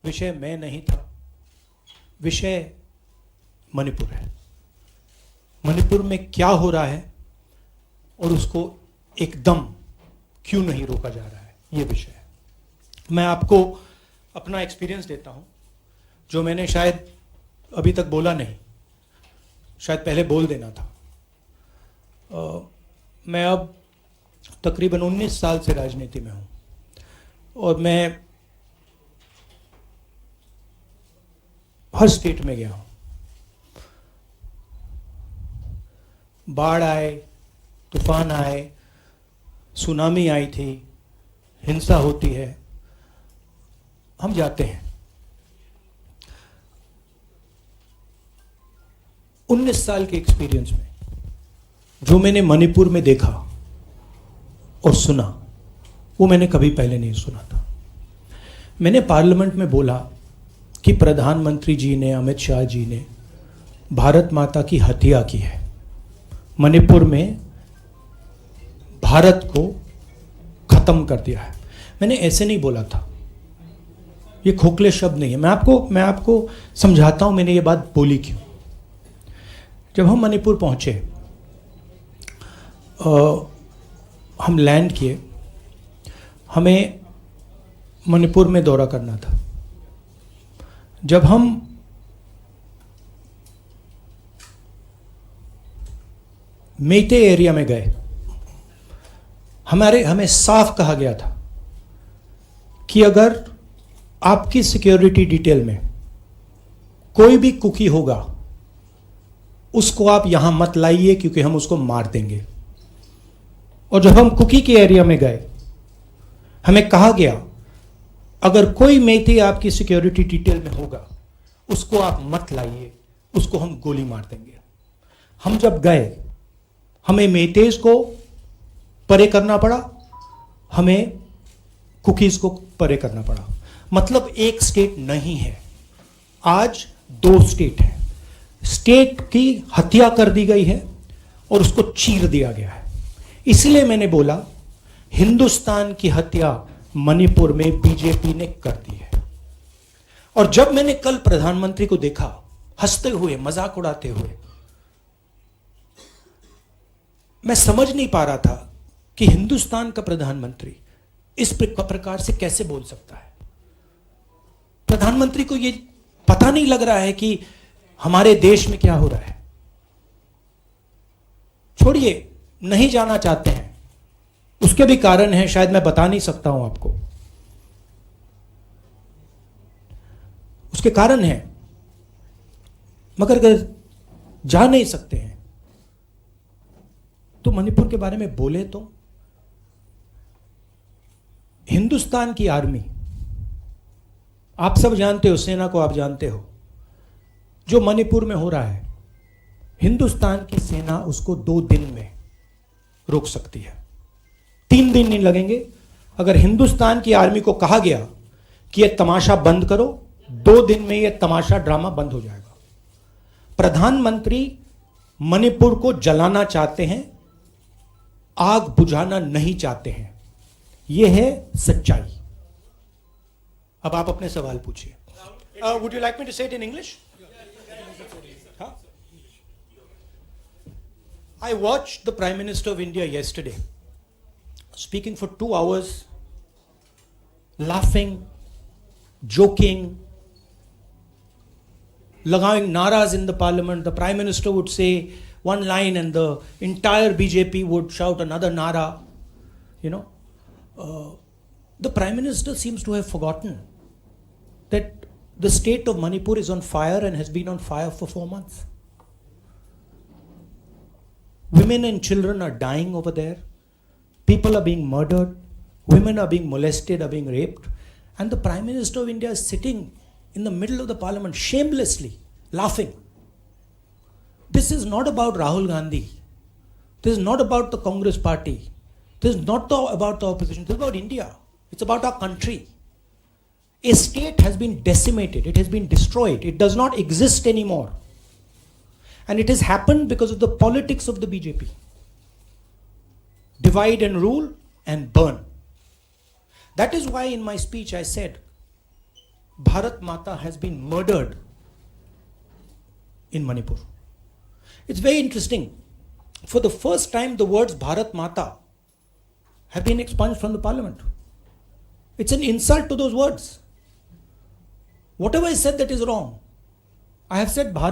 विषय मैं नहीं था, विषय मणिपुर है। मणिपुर में क्या हो रहा है और उसको एकदम क्यों नहीं रोका जा रहा है, ये विषय है। मैं आपको अपना एक्सपीरियंस देता हूं, जो मैंने शायद अभी तक बोला नहीं, शायद पहले बोल देना था। मैं अब तकरीबन 19 साल से राजनीति में हूं और मैं हर स्टेट में गया हूं। बाढ़ आए, तूफान आए, सुनामी आई थी, हिंसा होती है, हम जाते हैं। 19 साल के एक्सपीरियंस में जो मैंने मणिपुर में देखा और सुना, वो मैंने कभी पहले नहीं सुना था। मैंने पार्लियामेंट में बोला कि प्रधानमंत्री जी ने, अमित शाह जी ने भारत माता की हत्या की है, मणिपुर में भारत को खत्म कर दिया है। मैंने ऐसे नहीं बोला था, ये खोखले शब्द नहीं है। मैं आपको समझाता हूं मैंने ये बात बोली क्यों। जब हम मणिपुर पहुंचे, हम लैंड किए, हमें मणिपुर में दौरा करना था। जब हम मेते एरिया में गए, हमें साफ कहा गया था कि अगर आपकी सिक्योरिटी डिटेल में कोई भी कुकी होगा, उसको आप यहां मत लाइए क्योंकि हम उसको मार देंगे। और जब हम कुकी के एरिया में गए, हमें कहा गया अगर कोई मेथी आपकी सिक्योरिटी डिटेल में होगा, उसको आप मत लाइए, उसको हम गोली मार देंगे। हम जब गए, हमें मेतेज को परे करना पड़ा, हमें कुकीज को परे करना पड़ा। मतलब एक स्टेट नहीं है, आज 2 स्टेट है। स्टेट की हत्या कर दी गई है और उसको चीर दिया गया है। इसलिए मैंने बोला हिंदुस्तान की हत्या मणिपुर में बीजेपी ने कर दी है। और जब मैंने कल प्रधानमंत्री को देखा हंसते हुए, मजाक उड़ाते हुए, मैं समझ नहीं पा रहा था कि हिंदुस्तान का प्रधानमंत्री इस प्रकार से कैसे बोल सकता है। प्रधानमंत्री को यह पता नहीं लग रहा है कि हमारे देश में क्या हो रहा है। छोड़िए, नहीं जाना चाहते हैं, उसके भी कारण हैं, शायद मैं बता नहीं सकता हूं आपको, उसके कारण हैं। मगर अगर जा नहीं सकते हैं तो मणिपुर के बारे में बोले तो। हिंदुस्तान की आर्मी, आप सब जानते हो, सेना को आप जानते हो, जो मणिपुर में हो रहा है, हिंदुस्तान की सेना उसको 2 दिन में रोक सकती है, 3 दिन नहीं लगेंगे। अगर हिंदुस्तान की आर्मी को कहा गया कि यह तमाशा बंद करो, 2 दिन में यह तमाशा, ड्रामा बंद हो जाएगा। प्रधानमंत्री मणिपुर को जलाना चाहते हैं, आग बुझाना नहीं चाहते हैं। यह है सच्चाई। अब आप अपने सवाल पूछिए। Would you like me to say it in English? I watched the Prime Minister of India yesterday speaking for 2 hours, laughing, joking, लगाing naras in the parliament. The Prime Minister would say one line and the entire BJP would shout another nara. You know, the Prime Minister seems to have forgotten that the state of Manipur is on fire and has been on fire for 4 months. Women and children are dying over there. People are being murdered. Women are being molested, are being raped. And the Prime Minister of India is sitting in the middle of the parliament shamelessly laughing. This is not about Rahul Gandhi. This is not about the Congress party. This is not about the opposition. This is about India. It's about our country. A state has been decimated. It has been destroyed. It does not exist anymore. And it has happened because of the politics of the BJP. Divide and rule and burn. That is why in my speech I said, Bharat Mata has been murdered in Manipur. It's very interesting. For the first time, the words Bharat Mata have been expunged from the parliament. It's an insult to those words. Whatever is said that is wrong. I have said Bharat